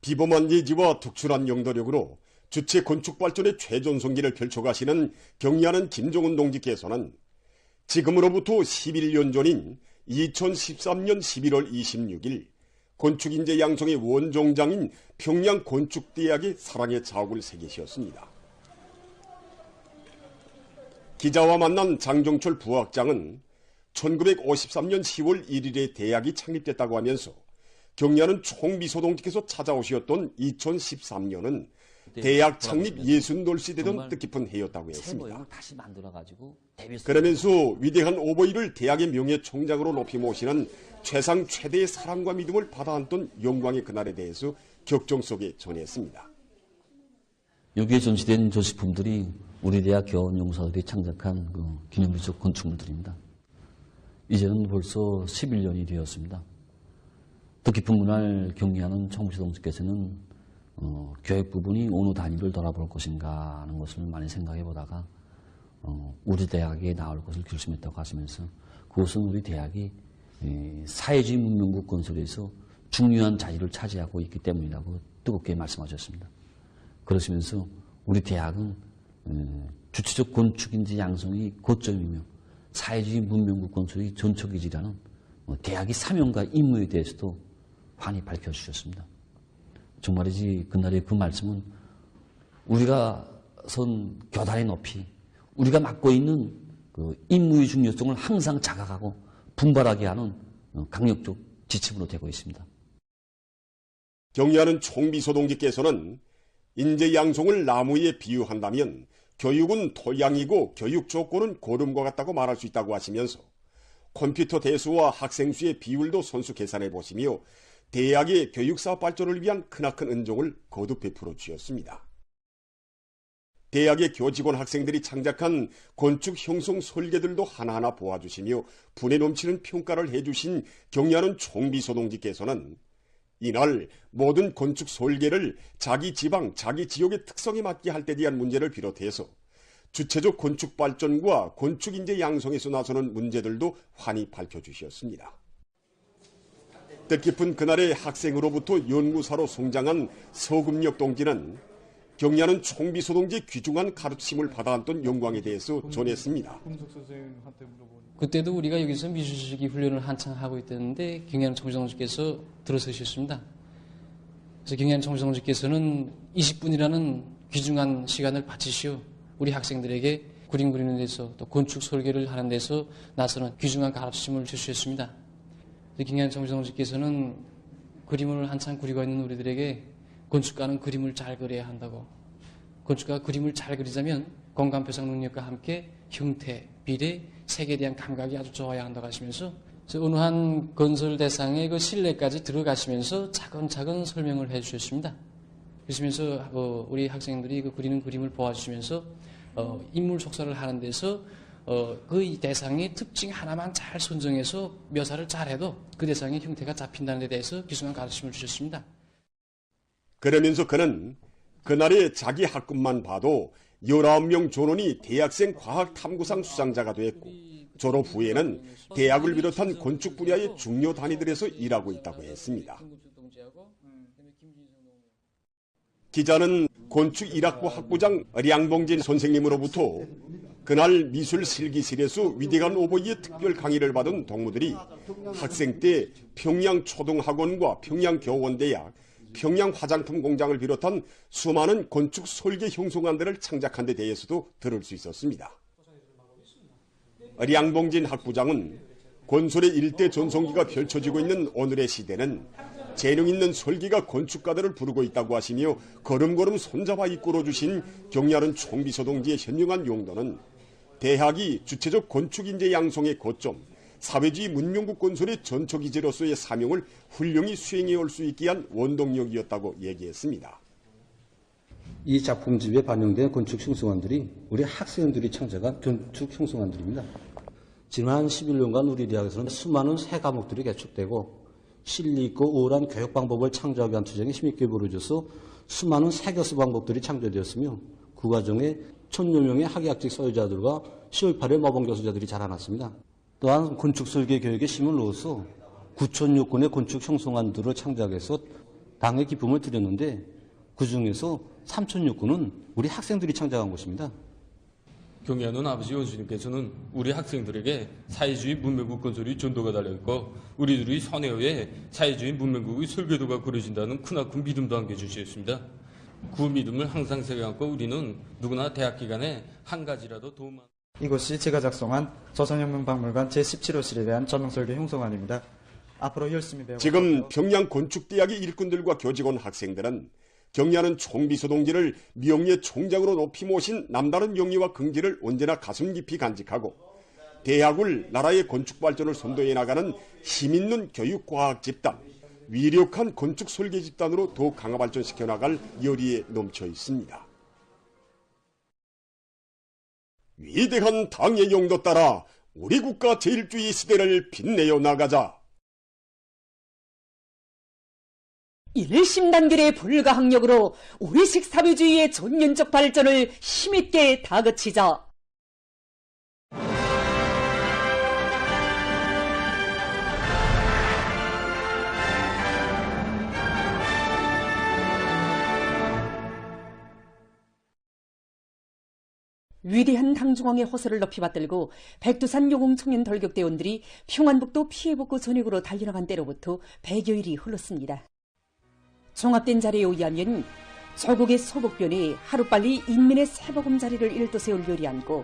비범한 예지와 특출한 영도력으로 주체 건축 발전의 최전성기를 펼쳐가시는 경리하는 김종훈 동지께서는 지금으로부터 11년 전인 2013년 11월 26일 건축인재 양성의 원종장인 평양건축대학의 사랑의 자욱을 새기셨습니다. 기자와 만난 장정철 부학장은 1953년 10월 1일에 대학이 창립됐다고 하면서 경리하는 총비서동지께서 찾아오셨던 2013년은 대학 창립 60돌시 되던 뜻깊은 해였다고 했습니다. 그러면서 위대한 오버이를 대학의 명예총장으로 높이 모시는 최상 최대의 사랑과 믿음을 받아안던 영광의 그날에 대해서 격정 속에 전했습니다. 여기에 전시된 조식품들이 우리 대학 교원용사들이 창작한 기념비적 건축물들입니다. 이제는 벌써 11년이 되었습니다. 뜻깊은 문화를 경리하는 총비서동지께서는 교육 부분이 어느 단위를 돌아볼 것인가 하는 것을 많이 생각해 보다가 우리 대학에 나올 것을 결심했다고 하시면서 그것은 우리 대학이 사회주의 문명국 건설에서 중요한 자리를 차지하고 있기 때문이라고 뜨겁게 말씀하셨습니다. 그러시면서 우리 대학은 주체적 건축인재 양성이 고점이며 사회주의 문명국 건설의 전초기지라는 대학의 사명과 임무에 대해서도 환히 밝혀주셨습니다. 정말이지 그날의 그 말씀은 우리가 선 교단의 높이, 우리가 맡고 있는 그 임무의 중요성을 항상 자각하고 분발하게 하는 강력적 지침으로 되고 있습니다. 경리하는 총비서동지께서는 인재 양성을 나무에 비유한다면 교육은 토양이고 교육 조건은 고름과 같다고 말할 수 있다고 하시면서 컴퓨터 대수와 학생 수의 비율도 손수 계산해 보시며 대학의 교육사업 발전을 위한 크나큰 은총을 거듭 베풀어 주셨습니다. 대학의 교직원 학생들이 창작한 건축 형성 설계들도 하나하나 보아주시며 분에 넘치는 평가를 해주신 경리하는 총비서동지께서는 이날 모든 건축 설계를 자기 지방, 자기 지역의 특성에 맞게 할 때 대한 문제를 비롯해서 주체적 건축 발전과 건축인재 양성에서 나서는 문제들도 환히 밝혀주셨습니다. 뜻깊은 그날의 학생으로부터 연구사로 성장한 서금역 동지는 경리하는 총비서동지의 귀중한 가르침을 받아안던 영광에 대해서 전했습니다. 그때도 우리가 여기서 미술시기 훈련을 한창 하고 있었는데 경리하는 총비서동지께서 들어서셨습니다. 그래서 경리하는 총비서동지께서는 20분이라는 귀중한 시간을 바치시오 우리 학생들에게 그림 그리는 데서 또 건축 설계를 하는 데서 나서는 귀중한 가르침을 주셨습니다. 경리하는 총비서동지께서는 그림을 한창 그리고 있는 우리들에게 건축가는 그림을 잘 그려야 한다고, 건축가가 그림을 잘 그리자면 공간표상 능력과 함께 형태, 비례, 색에 대한 감각이 아주 좋아야 한다고 하시면서 어느 한 건설 대상의 그 실내까지 들어가시면서 차근차근 설명을 해 주셨습니다. 그러시면서 우리 학생들이 그 그리는 그림을 보아주시면서 인물 속사를 하는 데서 그 대상의 특징 하나만 잘 선정해서 묘사를 잘해도 그 대상의 형태가 잡힌다는 데 대해서 귀중한 가르침을 주셨습니다. 그러면서 그는 그날의 자기 학급만 봐도 19명 전원이 대학생 과학탐구상 수상자가 됐고 졸업 후에는 대학을 비롯한 건축 분야의 중요 단위들에서 일하고 있다고 했습니다. 기자는 건축 1학부 학부장 량봉진 선생님으로부터 그날 미술 실기실에서 위대한 오버이의 특별 강의를 받은 동무들이 학생 때 평양초등학원과 평양교원대학, 평양화장품 공장을 비롯한 수많은 건축 설계 형성안들을 창작한 데 대해서도 들을 수 있었습니다. 량봉진 학부장은 건설의 일대 전성기가 펼쳐지고 있는 오늘의 시대는 재능 있는 설계가 건축가들을 부르고 있다고 하시며 걸음걸음 손잡아 이끌어주신 경리하는 총비서동지의 현명한 용도는 대학이 주체적 건축인재 양성의 거점, 사회주의 문명국 건설의 전초기지로서의 사명을 훌륭히 수행해 올 수 있게 한 원동력이었다고 얘기했습니다. 이 작품집에 반영된 건축 형성안들이 우리 학생들이 창작한 건축 형성안들입니다. 지난 11년간 우리 대학에서는 수많은 새 과목들이 개척되고 실리 있고 우월한 교육 방법을 창조하기 위한 투쟁이 힘있게 벌어져서 수많은 새 교수 방법들이 창조되었으며 그 과정에 1000여 명의 학예학직 소유자들과 10월8일 모범 교수자들이 자라났습니다. 또한 건축 설계 교육에 힘을 넣어서 9000여 건의 건축 형성안들을 창작해서 당의 기쁨을 드렸는데 그중에서 3,006건은 우리 학생들이 창작한 것입니다. 경의하는 아버지 원수님께서는 우리 학생들에게 사회주의 문명국 건설이 전도가 달려있고 우리들이 선회후에 사회주의 문명국의 설계도가 그려진다는 크나큰 믿음도 안겨주셨습니다. 그 믿음을 항상 새겨 안고 우리는 누구나 대학 기간에 한 가지라도 도움. 이곳이 제가 작성한 조선혁명박물관 제17호실에 대한 전용설계 형성안입니다. 앞으로 열심히 배워. 지금 평양 건축대학의 일꾼들과 교직원 학생들은 경리하는 총비서 동지를 명예 총장으로 높이 모신 남다른 용의와 긍지를 언제나 가슴 깊이 간직하고 대학을 나라의 건축 발전을 선도해 나가는 힘있는 교육과학 집단, 위력한 건축 설계 집단으로 더욱 강화 발전시켜 나갈 열의에 넘쳐 있습니다. 위대한 당의 용도 따라 우리 국가 제일주의 시대를 빛내어 나가자. 일심단결의 불가항력으로 우리식 사회주의의 전면적 발전을 힘있게 다그치자. 위대한 당중앙의 호소를 높이 받들고 백두산 용흥 청년 돌격대원들이 평안북도 피해복구 전역으로 달려나간 때로부터 100여일이 흘렀습니다. 종합된 자료에 의하면 조국의 소복변이 하루빨리 인민의 새복음 자리를 일도세울 요리안고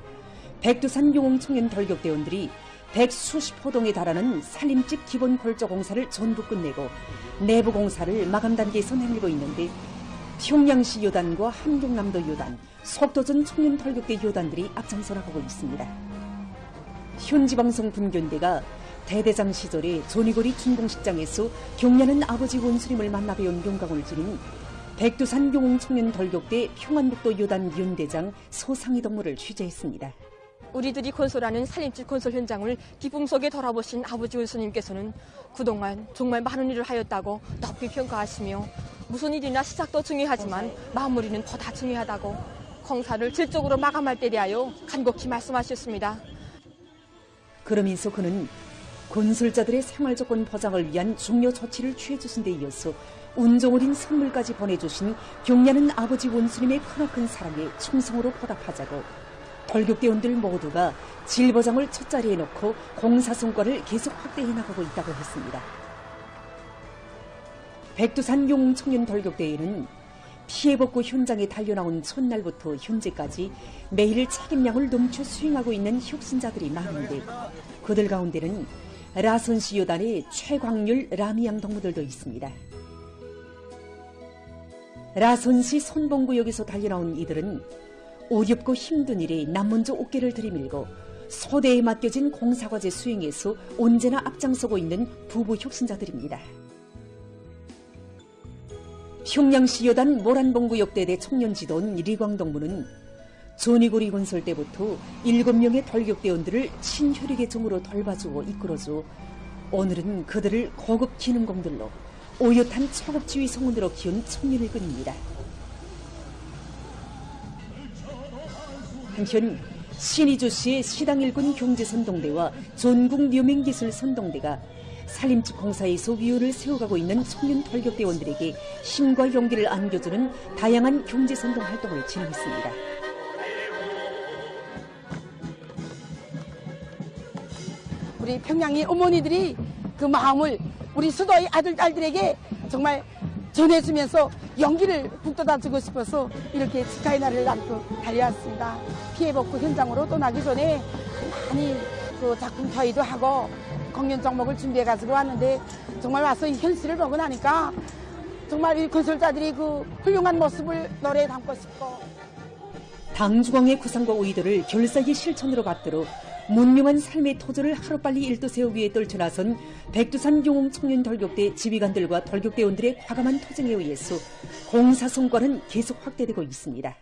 백두산 용흥 청년 돌격대원들이 100수십 호동에 달하는 살림집 기본 골조 공사를 전부 끝내고 내부 공사를 마감 단계에서 내밀고 있는데 평양시 요단과 함경남도 요단, 속도전 청년 돌격대 요단들이 앞장서 나가고 있습니다. 현지방송 분견대가 대대장 시절에 조니고리 준공식장에서 경례하는 아버지 원수님을 만나 배운 영광을 지닌 백두산 용흥 청년 돌격대 평안북도 요단 연대장 소상희 동무를 취재했습니다. 우리들이 건설하는 살림집 건설 현장을 기쁨 속에 돌아보신 아버지 원수님께서는 그동안 정말 많은 일을 하였다고 높이 평가하시며 무슨 일이나 시작도 중요하지만 마무리는 보다 중요하다고 공사를 질적으로 마감할 때 대하여 간곡히 말씀하셨습니다. 그러면서 그는 건설자들의 생활조건 보장을 위한 중요 조치를 취해주신 데 이어서 운종어린 선물까지 보내주신 경례하는 아버지 원수님의 크나큰 사랑에 충성으로 보답하자고 돌격대원들 모두가 질보장을 첫자리에 놓고 공사 성과를 계속 확대해 나가고 있다고 했습니다. 백두산 용흥 청년 돌격대회는 피해복구 현장에 달려나온 첫날부터 현재까지 매일 책임량을 넘쳐 수행하고 있는 혁신자들이 많은데 그들 가운데는 라선시 요단의 최광률 라미양 동무들도 있습니다. 라선시 선봉구역에서 달려나온 이들은 어렵고 힘든 일에 남 먼저 어깨를 들이밀고 소대에 맡겨진 공사과제 수행에서 언제나 앞장서고 있는 부부 혁신자들입니다. 평양시 요단 모란봉구역대대 청년지도원 리광동무는 조니고리 건설 때부터 7명의 돌격대원들을 친혈육의 종으로 돌봐주고 이끌어줘 오늘은 그들을 고급 기능공들로 오얏한 초급지휘 성운으로 키운 청년을 끈입니다. 한편 신의주시의 시당일군 경제선동대와 전국 묘맹기술선동대가 살림집 공사에서 위호를 세워가고 있는 청년 돌격대원들에게 힘과 용기를 안겨주는 다양한 경제선동 활동을 진행했습니다. 우리 평양의 어머니들이 그 마음을 우리 수도의 아들, 딸들에게 정말 전해주면서 용기를 북돋아주고 싶어서 이렇게 축하의 날을 남고 달려왔습니다. 피해복구 현장으로 떠나기 전에 많이 그 작품 토의도 하고 공연 종목을 준비해가지고 왔는데 정말 와서 이 현실을 보고 나니까 정말 이 건설자들이 그 훌륭한 모습을 노래에 담고 싶고 당중앙의 구상과 의도를 결사의 실천으로 받들어 문명한 삶의 토조를 하루빨리 일도세우기 위해 떨쳐나선 백두산 용흥 청년 돌격대 지휘관들과 돌격대원들의 과감한 투쟁에 의해서 공사 성과는 계속 확대되고 있습니다.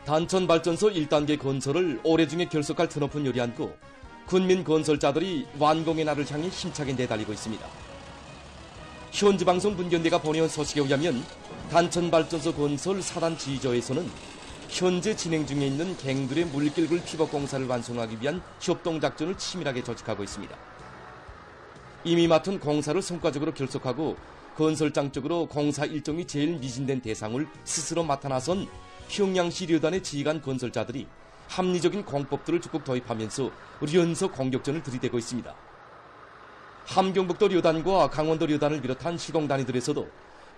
단천발전소 1단계 건설을 올해 중에 결석할 드높은 요리 안고 군민 건설자들이 완공의 날을 향해 힘차게 내달리고 있습니다. 현지방송 분견대가 보내온 소식에 의하면 단천발전소 건설 4단 지휘조에서는 현재 진행 중에 있는 갱들의 물길굴 피복 공사를 완성하기 위한 협동작전을 치밀하게 조직하고 있습니다. 이미 맡은 공사를 성과적으로 결속하고 건설장 쪽으로 공사 일정이 제일 미진된 대상을 스스로 맡아 나선 평양시 료단의 지휘관 건설자들이 합리적인 공법들을 적극 도입하면서 연속 공격전을 들이대고 있습니다. 함경북도 료단과 강원도 료단을 비롯한 시공단위들에서도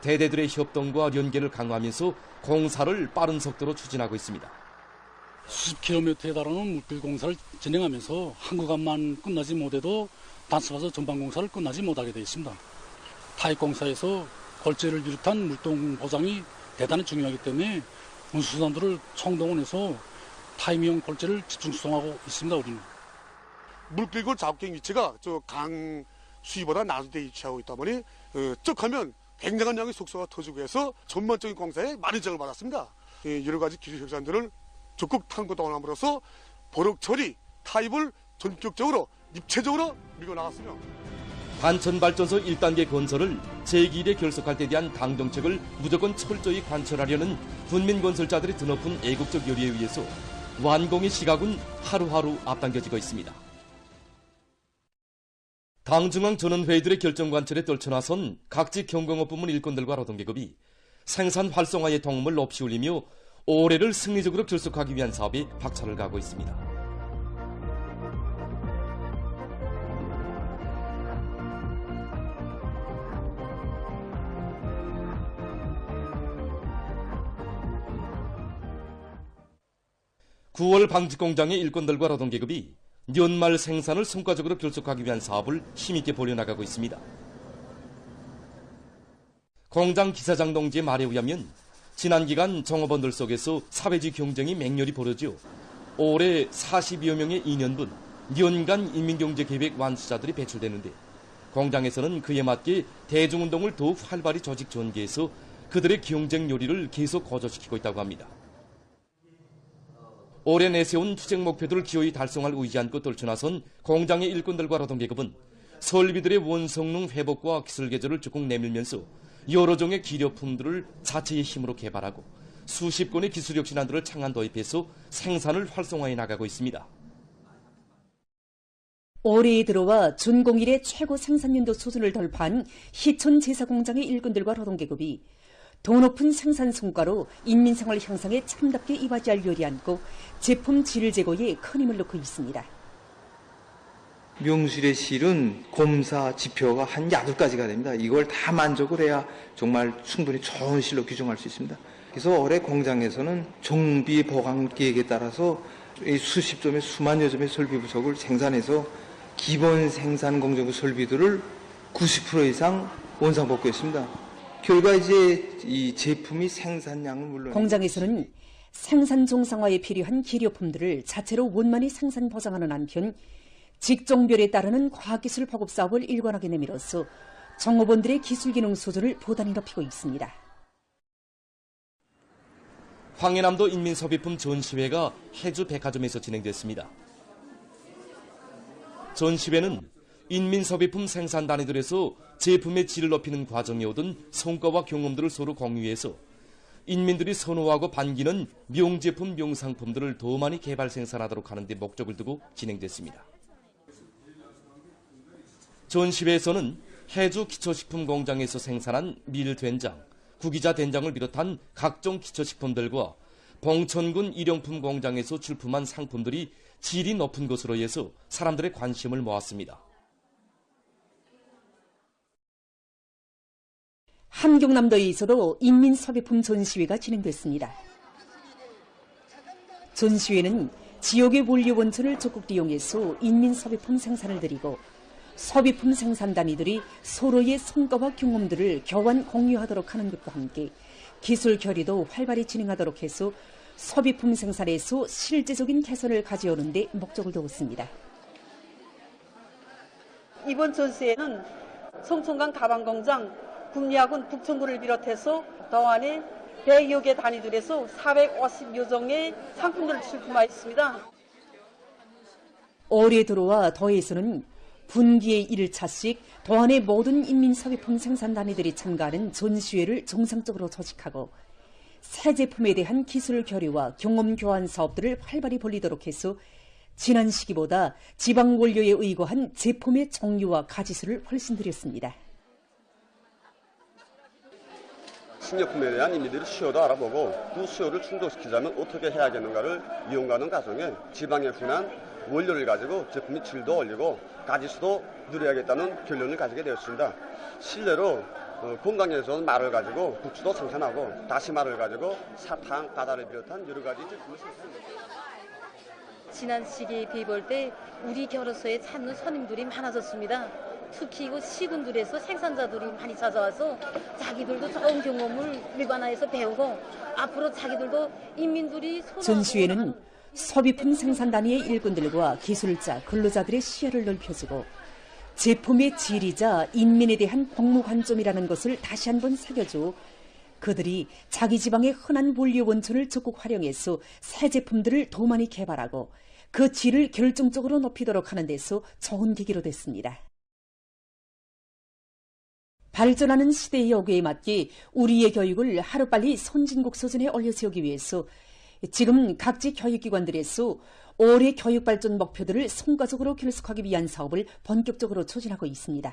대대들의 협동과 연계를 강화하면서 공사를 빠른 속도로 추진하고 있습니다. 수십 킬로미터에 달하는 물길 공사를 진행하면서 한 구간만 끝나지 못해도 단순화서 전방 공사를 끝나지 못하게 되어 있습니다. 타입 공사에서 골재를 비롯한 물동 보장이 대단히 중요하기 때문에 운수수단들을 총동원해서 타임형 골재를 집중 수송하고 있습니다. 우리는. 물길골 작업경 위치가 저 강 수위보다 낮은 데 위치하고 있다 보니 쩍 하면 굉장한 양의 속도가 터지고 해서 전반적인 공사에 많은 지장을 받았습니다. 여러 가지 기술 혁산들을 적극 탐구동원함으로써 보력 처리, 타입을 전격적으로 입체적으로 밀고 나갔으며 단천발전소 1단계 건설을 제2일에 결속할 때 대한 당정책을 무조건 철저히 관철하려는 군민건설자들의 드높은 애국적 열의에 의해서 완공의 시각은 하루하루 앞당겨지고 있습니다. 당중앙 전원회의들의 결정 관철에 떨쳐나선 각지 경공업 부문 일꾼들과 노동계급이 생산 활성화의 동음을 높이 울리며 올해를 승리적으로 결속하기 위한 사업에 박차를 가하고 있습니다. 9월 방직공장의 일꾼들과 노동계급이 연말 생산을 성과적으로 결속하기 위한 사업을 힘있게 벌여나가고 있습니다. 공장 기사장 동지의 말에 의하면 지난 기간 종업원들 속에서 사회주의 경쟁이 맹렬히 벌어져 올해 40여 명의 2년분 연간 인민경제계획 완수자들이 배출되는데 공장에서는 그에 맞게 대중운동을 더욱 활발히 조직 전개해서 그들의 경쟁 요리를 계속 고조시키고 있다고 합니다. 올해 내세운 투쟁 목표들을 기어이 달성할 의지 않고 떨쳐나선 공장의 일꾼들과 노동계급은 설비들의 원성능 회복과 기술 개조를 적극 내밀면서 여러 종의 기료품들을 자체의 힘으로 개발하고 수십 건의 기술 혁신안들을 창안 도입해서 생산을 활성화해 나가고 있습니다. 올해에 들어와 준공일의 최고 생산연도 수준을 돌파한 희촌 제사공장의 일꾼들과 노동계급이 더 높은 생산 성과로 인민생활 향상에 참답게 이바지할 요리 안고 제품 질 제고에 큰 힘을 넣고 있습니다. 명술의 실은 검사 지표가 한 8가지가 됩니다. 이걸 다 만족을 해야 정말 충분히 좋은 실로 규정할 수 있습니다. 그래서 올해 공장에서는 정비 보강 계획에 따라서 수십 점의 수만여 점의 설비 부속을 생산해서 기본 생산 공정부 설비들을 90% 이상 원상 복구했습니다. 결과 이제 이 제품이 생산량은 물론 공장에서는 생산 정상화에 필요한 기료품들을 자체로 원만히 생산 보장하는 한편 직종별에 따르는 과학기술 보급 사업을 일관하게 내밀어서 종업원들의 기술 기능 수준을 보단히 높이고 있습니다. 황해남도 인민소비품 전시회가 해주 백화점에서 진행됐습니다. 전시회는 인민소비품 생산 단위들에서 제품의 질을 높이는 과정에 얻은 성과와 경험들을 서로 공유해서 인민들이 선호하고 반기는 명제품, 명상품들을 더 많이 개발 생산하도록 하는 데 목적을 두고 진행됐습니다. 전시회에서는 해주 기초식품 공장에서 생산한 밀된장, 구기자 된장을 비롯한 각종 기초식품들과 봉천군 일용품 공장에서 출품한 상품들이 질이 높은 것으로 해서 사람들의 관심을 모았습니다. 함경남도에서도 인민소비품 전시회가 진행됐습니다. 전시회는 지역의 원료 원천을 적극 이용해서 인민소비품 생산을 드리고 소비품 생산 단위들이 서로의 성과와 경험들을 교환 공유하도록 하는 것과 함께 기술 교류도 활발히 진행하도록 해서 소비품 생산에서 실제적인 개선을 가져오는 데 목적을 두었습니다. 이번 전시회는 성촌강 가방공장, 국리학원 북천구를 비롯해서 동안에 100여 개 단위들에서 450여 종의 상품들을 출품하였습니다. 올해 들어와 도에서는 분기에 1차씩 도안의 모든 인민소비품 생산 단위들이 참가하는 전시회를 정상적으로 조직하고 새 제품에 대한 기술 교류와 경험 교환 사업들을 활발히 벌이도록 해서 지난 시기보다 지방 원료에 의거한 제품의 종류와 가지수를 훨씬 늘렸습니다. 식료품에 대한 인민들이 수요도 알아보고 그 수요를 충족시키자면 어떻게 해야겠는가를 이용하는 과정에 지방에 흔한 원료를 가지고 제품의 질도 올리고 가짓수도 늘려야겠다는 결론을 가지게 되었습니다. 실내로 건강에서 말을 가지고 국수도 생산하고 다시마를 가지고 사탕, 과자를 비롯한 여러 가지 제품을 생산합니다. 지난 시기에 비해볼 때 우리 결혼소에 찾는 손님들이 많아졌습니다. 특히 시군들에서 생산자들이 많이 찾아와서 자기들도 좋은 경험을 일반화해서 배우고 앞으로 자기들도 인민들이 전시회는 소비품 생산 단위의 일꾼들과 기술자, 근로자들의 시야를 넓혀주고 제품의 질이자 인민에 대한 복무 관점이라는 것을 다시 한번 새겨줘 그들이 자기 지방의 흔한 원료 원천을 적극 활용해서 새 제품들을 더 많이 개발하고 그 질을 결정적으로 높이도록 하는 데서 좋은 계기로 됐습니다. 발전하는 시대의 요구에 맞게 우리의 교육을 하루빨리 선진국 수준에 올려세우기 위해서 지금 각지 교육기관들에서 올해 교육발전 목표들을 성과적으로 결속하기 위한 사업을 본격적으로 추진하고 있습니다.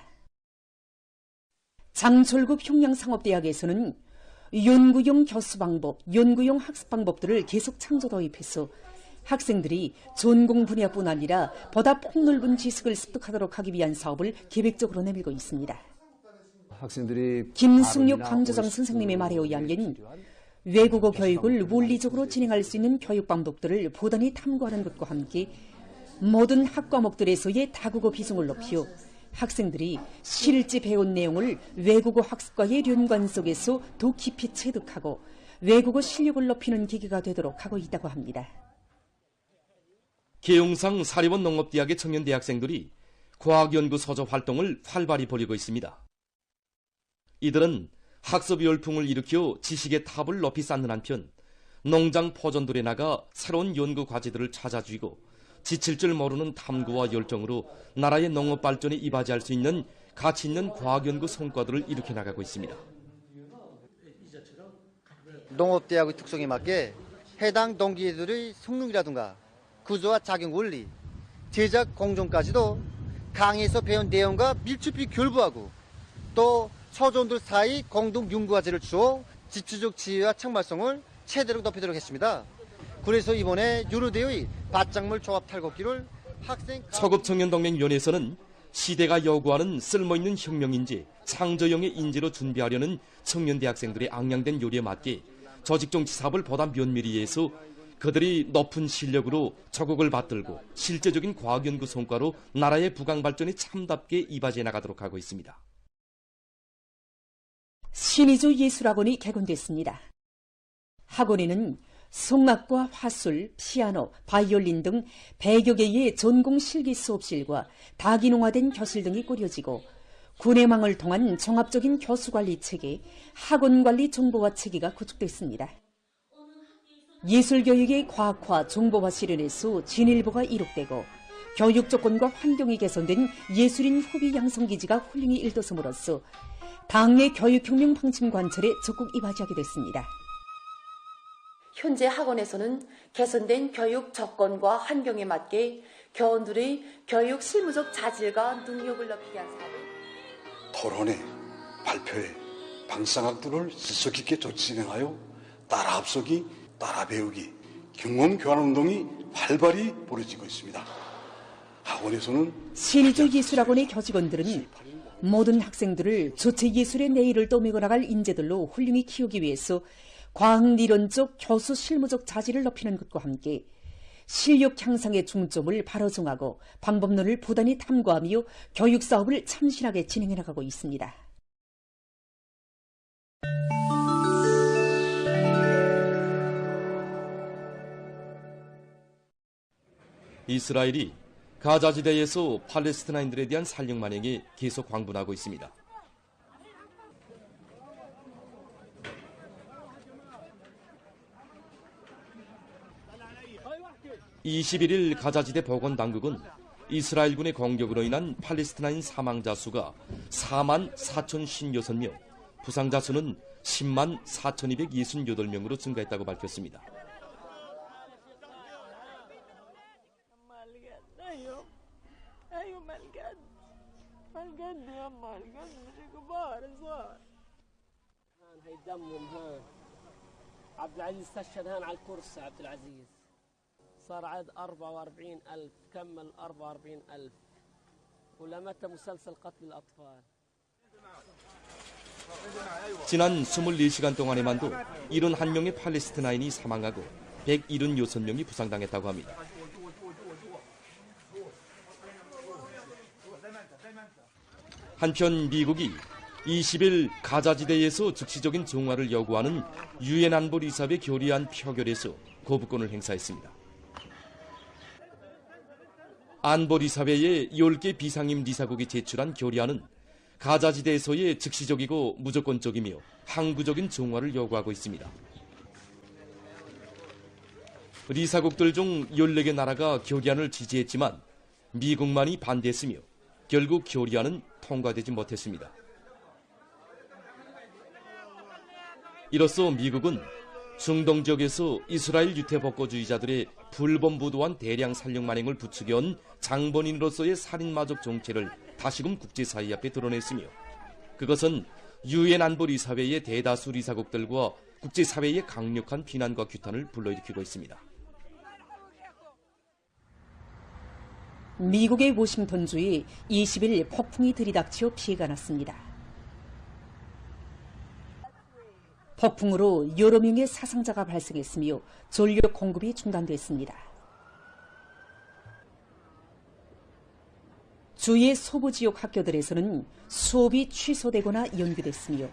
장철국 흉양상업대학에서는 연구용 교수 방법, 연구용 학습 방법들을 계속 창조 도입해서 학생들이 전공 분야뿐 아니라 보다 폭넓은 지식을 습득하도록 하기 위한 사업을 계획적으로 내밀고 있습니다. 학생들이 김승육 강조장 선생님의 말에 의하면 외국어 교육을 원리적으로 진행할 수 있는 교육 방법들을 보단히 탐구하는 것과 함께 모든 학과목들에서의 다국어 비중을 높여 학생들이 실제 배운 내용을 외국어 학습과의 연관 속에서 더 깊이 체득하고 외국어 실력을 높이는 계기가 되도록 하고 있다고 합니다. 계용상 사립원 농업대학의 청년 대학생들이 과학연구 서적 활동을 활발히 벌이고 있습니다. 이들은 학습 열풍을 일으켜 지식의 탑을 높이 쌓는 한편 농장 포전들에 나가 새로운 연구 과제들을 찾아주고 지칠 줄 모르는 탐구와 열정으로 나라의 농업 발전에 이바지할 수 있는 가치 있는 과학연구 성과들을 일으켜 나가고 있습니다. 농업대학의 특성에 맞게 해당 동기들의 성능이라든가 구조와 작용 원리, 제작 공정까지도 강의에서 배운 내용과 밀접히 결부하고 또 서전들 사이 공동 연구과제를 주어 집주적 지혜와 창발성을 최대로 높이도록 했습니다. 그래서 이번에 유로대의 밭작물 조합 탈곡기를 학생 서급청년동맹위원회에서는 시대가 요구하는 쓸모있는 혁명인재, 창조형의 인재로 준비하려는 청년 대학생들의 앙양된 요리에 맞게 조직정치 사업을 보다 면밀히 해서 그들이 높은 실력으로 조국을 받들고 실제적인 과학연구 성과로 나라의 부강 발전에 참답게 이바지해 나가도록 하고 있습니다. 신의주 예술학원이 개관됐습니다. 학원에는 성악과 화술, 피아노, 바이올린 등 100여 개의 전공 실기 수업실과 다기농화된 교실 등이 꾸려지고 군해망을 통한 종합적인 교수관리 체계, 학원관리 정보화 체계가 구축됐습니다. 예술교육의 과학화, 정보화 실현에서 진일보가 이룩되고 교육 조건과 환경이 개선된 예술인 후비 양성기지가 훌륭히 일도섬으로써 당내 교육혁명 방침 관철에 적극 이바지하게 됐습니다. 현재 학원에서는 개선된 교육 조건과 환경에 맞게 교원들의 교육 실무적 자질과 능력을 높이기 위한 사업을 토론회, 발표회, 방상학들을 지속 있게 진행하여 따라 합숙이, 따라 배우기, 경험 교환 운동이 활발히 벌어지고 있습니다. 학원에서는 신의주 예술학원의 교직원들은 모든 학생들을 조체 예술의 내일을 떠밀고 나갈 인재들로 훌륭히 키우기 위해서 과학리론적 교수 실무적 자질을 높이는 것과 함께 실력 향상의 중점을 바로 정하고 방법론을 부단히 탐구하며 교육 사업을 참신하게 진행해 나가고 있습니다. 이스라엘이 가자지대에서 팔레스티나인들에 대한 살력 만행에 계속 광분하고 있습니다. 21일 가자지대 보건당국은 이스라엘군의 공격으로 인한 팔레스티나인 사망자 수가 4만 4,056명, 부상자 수는 10만 4,268명으로 증가했다고 밝혔습니다. عبد العزيز استشهد هان على الكرسي عبد العزيز صار عدد 44,000 كمل 44,000 ولمت مسلسل قتل الأطفال. 지난 24시간 동안에만도 71명의 팔레스티나인이 사망하고 176명이 부상당했다고 합니다. 한편 미국이 20일 가자지대에서 즉시적인 정화를 요구하는 유엔 안보리사회 결의안 표결에서 거부권을 행사했습니다. 안보리사회의 10개 비상임 리사국이 제출한 결의안은 가자지대에서의 즉시적이고 무조건적이며 항구적인 정화를 요구하고 있습니다. 리사국들 중 14개 나라가 결의안을 지지했지만 미국만이 반대했으며 결국 결의안은 통과되지 못했습니다. 이로써 미국은 중동 지역에서 이스라엘 유태복거주의자들의 불법무도한 대량 살령 만행을 부추겨온 장본인으로서의 살인마적 정체를 다시금 국제사회 앞에 드러냈으며 그것은 유엔 안보리사회의 대다수 리사국들과 국제사회의 강력한 비난과 규탄을 불러일으키고 있습니다. 미국의 워싱턴주에 20일 폭풍이 들이닥쳐 피해가 났습니다. 폭풍으로 여러 명의 사상자가 발생했으며 전력 공급이 중단됐습니다. 주의 소부지역 학교들에서는 수업이 취소되거나 연기됐으며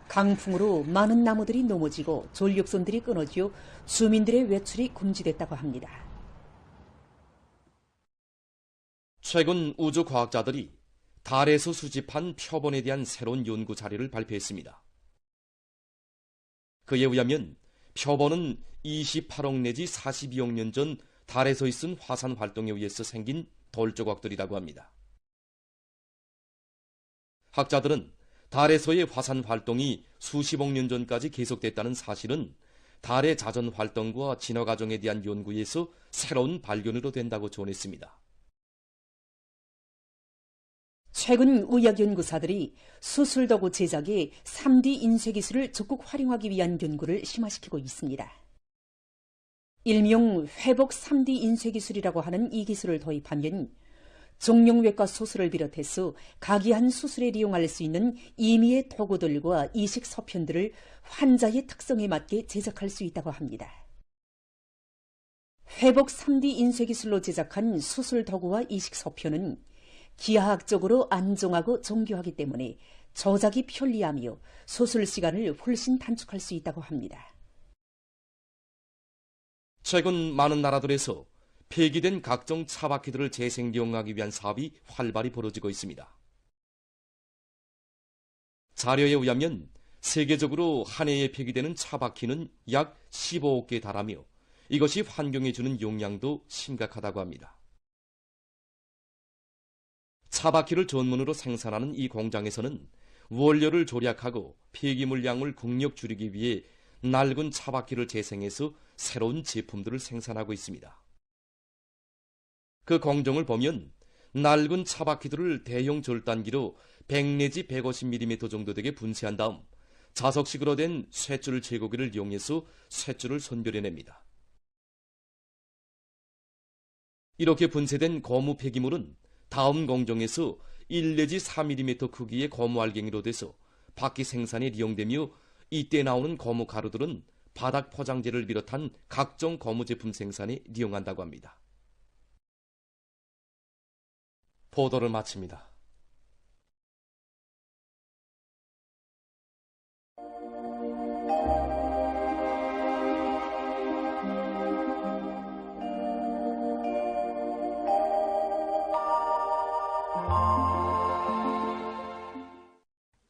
강풍으로 많은 나무들이 넘어지고 전력선들이 끊어져 주민들의 외출이 금지됐다고 합니다. 최근 우주과학자들이 달에서 수집한 표본에 대한 새로운 연구 자료를 발표했습니다. 그에 의하면 표본은 28억 내지 42억 년 전 달에서 있은 화산 활동에 의해서 생긴 돌 조각들이라고 합니다. 학자들은 달에서의 화산 활동이 수십억 년 전까지 계속됐다는 사실은 달의 자전 활동과 진화 과정에 대한 연구에서 새로운 발견으로 된다고 전했습니다. 최근 의학연구사들이 수술도구 제작에 3D 인쇄 기술을 적극 활용하기 위한 연구를 심화시키고 있습니다. 일명 회복 3D 인쇄 기술이라고 하는 이 기술을 도입하면 정형외과 수술을 비롯해서 각이한 수술에 이용할 수 있는 임의의 도구들과 이식 소편들을 환자의 특성에 맞게 제작할 수 있다고 합니다. 회복 3D 인쇄 기술로 제작한 수술 도구와 이식 소편은 기하학적으로 안정하고 정교하기 때문에 조작이 편리하며 수술 시간을 훨씬 단축할 수 있다고 합니다. 최근 많은 나라들에서 폐기된 각종 차바퀴들을 재생利用하기 위한 사업이 활발히 벌어지고 있습니다. 자료에 의하면 세계적으로 한 해에 폐기되는 차바퀴는 약 15억 개에 달하며 이것이 환경에 주는 영향도 심각하다고 합니다. 차바퀴를 전문으로 생산하는 이 공장에서는 원료를 절약하고 폐기물량을 극력 줄이기 위해 낡은 차바퀴를 재생해서 새로운 제품들을 생산하고 있습니다. 그 공정을 보면 낡은 차바퀴들을 대형 절단기로 100 내지 150mm 정도 되게 분쇄한 다음 자석식으로 된 쇠줄 제거기를 이용해서 쇠줄을 선별해냅니다. 이렇게 분쇄된 고무 폐기물은 다음 공정에서 1 내지 4mm 크기의 고무 알갱이로 돼서 바퀴 생산에 이용되며 이때 나오는 고무 가루들은 바닥 포장재를 비롯한 각종 고무 제품 생산에 이용한다고 합니다. 보도를 마칩니다.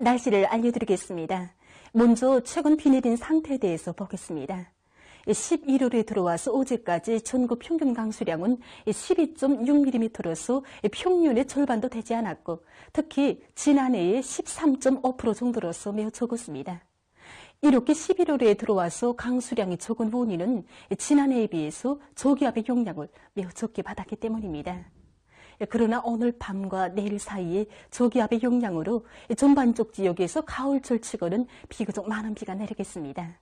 날씨를 알려드리겠습니다. 먼저 최근 비 내린 상태에 대해서 보겠습니다. 11월에 들어와서 어제까지 전국 평균 강수량은 12.6mm로서 평년의 절반도 되지 않았고 특히 지난해의 13.5% 정도로서 매우 적었습니다. 이렇게 11월에 들어와서 강수량이 적은 원인은 지난해에 비해서 저기압의 용량을 매우 적게 받았기 때문입니다. 그러나 오늘 밤과 내일 사이에 저기압의 영향으로 전반쪽 지역에서 가을철 치고는 비교적 많은 비가 내리겠습니다.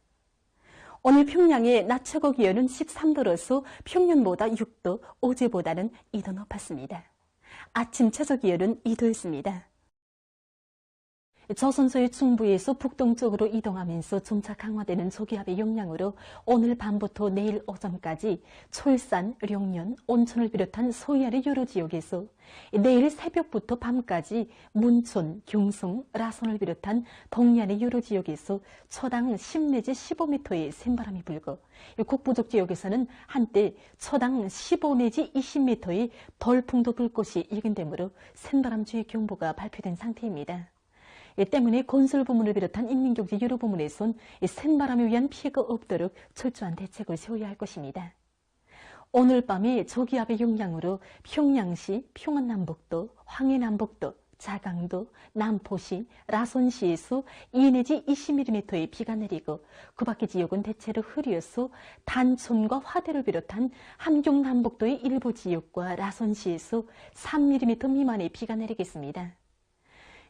오늘 평양의 낮 최고 기온은 13도로서 평년보다 6도, 어제보다는 2도 높았습니다. 아침 최저 기온은 2도였습니다. 조선소의 중부에서 북동쪽으로 이동하면서 점차 강화되는 저기압의 영향으로 오늘 밤부터 내일 오전까지 철산, 룡년, 온천을 비롯한 서해안의 여러 지역에서 내일 새벽부터 밤까지 문천, 경성, 라선을 비롯한 동해안의 여러 지역에서 초당 10 내지 15m의 센바람이 불고 북부쪽 지역에서는 한때 초당 15 내지 20m의 돌풍도 불 것이 예견되므로 센바람주의 경보가 발표된 상태입니다. 이 때문에 건설 부문을 비롯한 인민경제 여러 부문에선 센바람에 의한 피해가 없도록 철저한 대책을 세워야 할 것입니다. 오늘 밤에 저기압의 영향으로 평양시, 평안남북도, 황해남북도, 자강도, 남포시, 라선시에서 2 내지 20mm의 비가 내리고 그 밖의 지역은 대체로 흐려서 단촌과 화대를 비롯한 함경남북도의 일부 지역과 라선시에서 3mm 미만의 비가 내리겠습니다.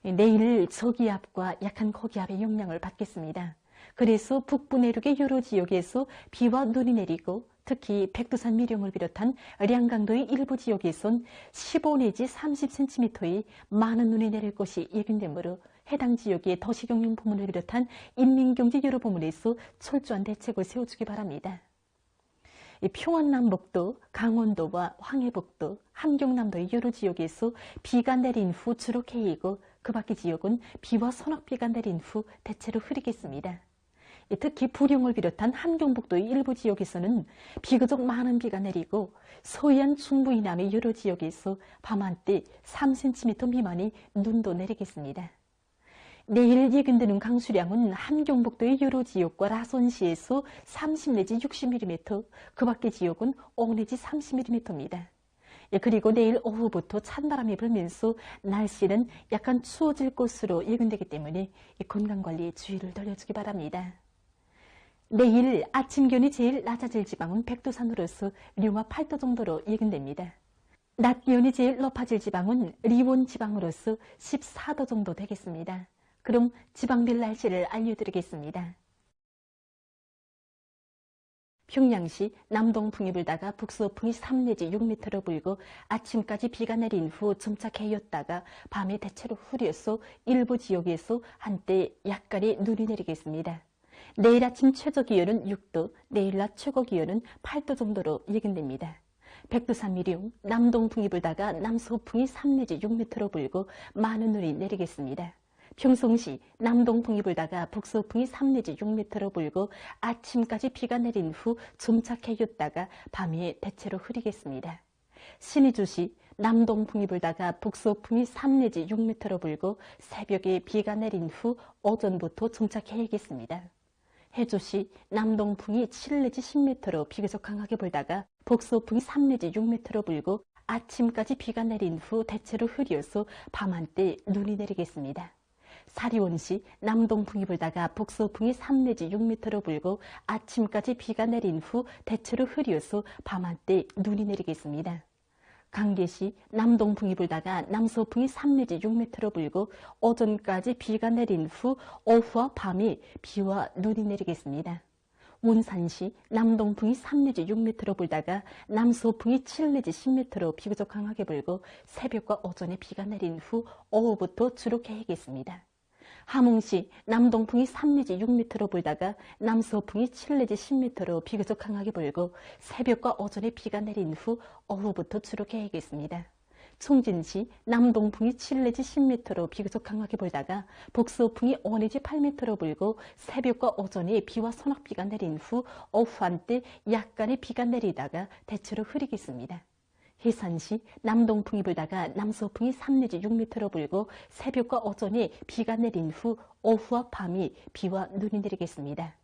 내일 저기압과 약한 고기압의 영향을 받겠습니다. 그래서 북부 내륙의 여러 지역에서 비와 눈이 내리고 특히 백두산 미령을 비롯한 량강도의 일부 지역에선 15 내지 30cm의 많은 눈이 내릴 것이 예견되므로 해당 지역의 도시경영 부문을 비롯한 인민경제 여러 부문에서 철저한 대책을 세워주기 바랍니다. 평안남북도, 강원도와 황해북도, 함경남도의 여러 지역에서 비가 내린 후 주로 개이고 그 밖의 지역은 비와 소낙비가 내린 후 대체로 흐리겠습니다. 특히 부령을 비롯한 함경북도의 일부 지역에서는 비교적 많은 비가 내리고 서해안 중부 이남의 여러 지역에서 밤한때 3cm 미만의 눈도 내리겠습니다. 내일 예견되는 강수량은 함경북도의 여러 지역과 라선시에서 30 내지 60mm, 그 밖의 지역은 5 내지 30mm입니다. 그리고 내일 오후부터 찬바람이 불면서 날씨는 약간 추워질 것으로 예견되기 때문에 건강관리에 주의를 돌려주기 바랍니다. 내일 아침 기온이 제일 낮아질 지방은 백두산으로서 류마 8도 정도로 예견됩니다. 낮 기온이 제일 높아질 지방은 리원 지방으로서 14도 정도 되겠습니다. 그럼 지방별 날씨를 알려드리겠습니다. 평양시 남동풍이 불다가 북서풍이 3 내지 6m로 불고 아침까지 비가 내린 후 점차 개였다가 밤에 대체로 흐려서 일부 지역에서 한때 약간의 눈이 내리겠습니다. 내일 아침 최저 기온은 6도, 내일 낮 최고 기온은 8도 정도로 예견됩니다. 백두산 미령, 남동풍이 불다가 남서풍이 3 내지 6m로 불고 많은 눈이 내리겠습니다. 평성시 남동풍이 불다가 북서풍이 3 내지 6m로 불고 아침까지 비가 내린 후 점차 개겼다가 밤에 대체로 흐리겠습니다. 신의주시 남동풍이 불다가 북서풍이 3 내지 6m로 불고 새벽에 비가 내린 후 오전부터 점차 개겠습니다. 해주시 남동풍이 7 내지 10m로 비교적 강하게 불다가 북서풍이 3 내지 6m로 불고 아침까지 비가 내린 후 대체로 흐려서 밤한때 눈이 내리겠습니다. 사리원시 남동풍이 불다가 북서풍이 3 내지 6m로 불고 아침까지 비가 내린 후 대체로 흐려서 밤한때 눈이 내리겠습니다. 강계시 남동풍이 불다가 남서풍이 3 내지 6m로 불고 오전까지 비가 내린 후 오후와 밤에 비와 눈이 내리겠습니다. 운산시 남동풍이 3 내지 6m로 불다가 남서풍이 7 내지 10m로 비교적 강하게 불고 새벽과 오전에 비가 내린 후 오후부터 주로 개겠습니다. 함흥시 남동풍이 3 내지 6m로 불다가 남서풍이 7 내지 10m로 비교적 강하게 불고 새벽과 오전에 비가 내린 후 오후부터 주로 개겠습니다. 총진시 남동풍이 7 내지 10m로 비교적 강하게 불다가 북서풍이 5 내지 8m로 불고 새벽과 오전에 비와 소낙비가 내린 후 오후 한때 약간의 비가 내리다가 대체로 흐리겠습니다. 해산시 남동풍이 불다가 남서풍이 3 내지 6m로 불고 새벽과 오전에 비가 내린 후 오후와 밤이 비와 눈이 내리겠습니다.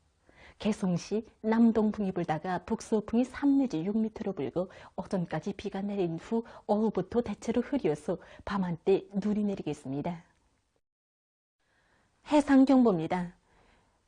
개성시 남동풍이 불다가 북서풍이 3 내지 6m로 불고 오전까지 비가 내린 후 오후부터 대체로 흐려서 밤한때 눈이 내리겠습니다. 해상경보입니다.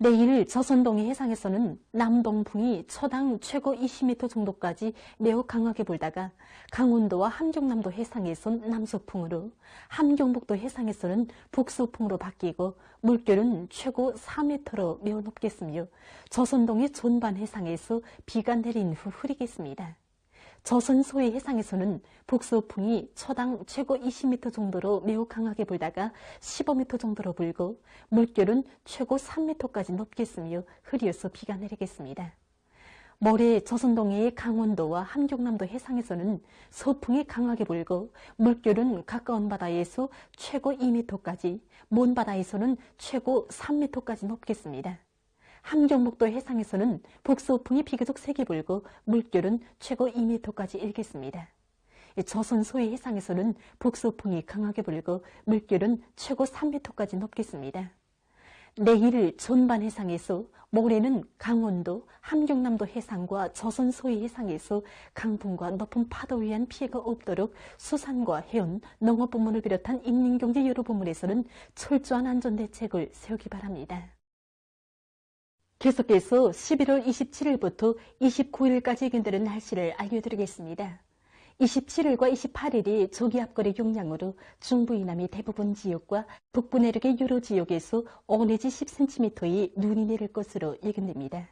내일 저선동해 해상에서는 남동풍이 초당 최고 20m 정도까지 매우 강하게 불다가 강원도와 함경남도 해상에선 남서풍으로, 함경북도 해상에서는 북서풍으로 바뀌고 물결은 최고 4m로 매우 높겠으며 저선동해 존반 해상에서 비가 내린 후 흐리겠습니다. 저선 소해 해상에서는 북서풍이 초당 최고 20m 정도로 매우 강하게 불다가 15m 정도로 불고 물결은 최고 3m까지 높겠으며 흐려서 비가 내리겠습니다. 모레 저선동해의 강원도와 함경남도 해상에서는 서풍이 강하게 불고 물결은 가까운 바다에서 최고 2m까지, 먼 바다에서는 최고 3m까지 높겠습니다. 함경북도 해상에서는 북서풍이 비교적 세게 불고 물결은 최고 2m까지 일겠습니다. 저선 소해 해상에서는 북서풍이 강하게 불고 물결은 최고 3m까지 높겠습니다. 내일 전반 해상에서, 모레는 강원도, 함경남도 해상과 저선 소해 해상에서 강풍과 높은 파도에 의한 피해가 없도록 수산과 해운, 농업부문을 비롯한 인민경제 여러 부문에서는 철저한 안전대책을 세우기 바랍니다. 계속해서 11월 27일부터 29일까지 예견되는 날씨를 알려드리겠습니다. 27일과 28일이 저기압거리 용량으로 중부 이남의 대부분 지역과 북부 내륙의 여러 지역에서 5 내지 10cm의 눈이 내릴 것으로 예견됩니다.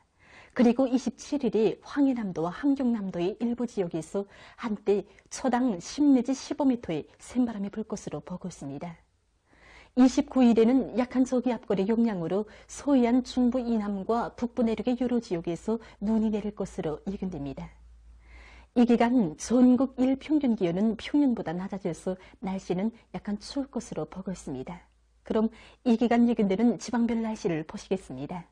그리고 27일이 황해남도와 함경남도의 일부 지역에서 한때 초당 10 내지 15m의 센바람이 불 것으로 보고 있습니다. 29일에는 약한 저기압거리 용량으로 서해안 중부 이남과 북부 내륙의 여러 지역에서 눈이 내릴 것으로 예견됩니다. 이 기간 전국 일평균 기온은 평년보다 낮아져서 날씨는 약간 추울 것으로 보고 있습니다. 그럼 이 기간 예견되는 지방별 날씨를 보시겠습니다.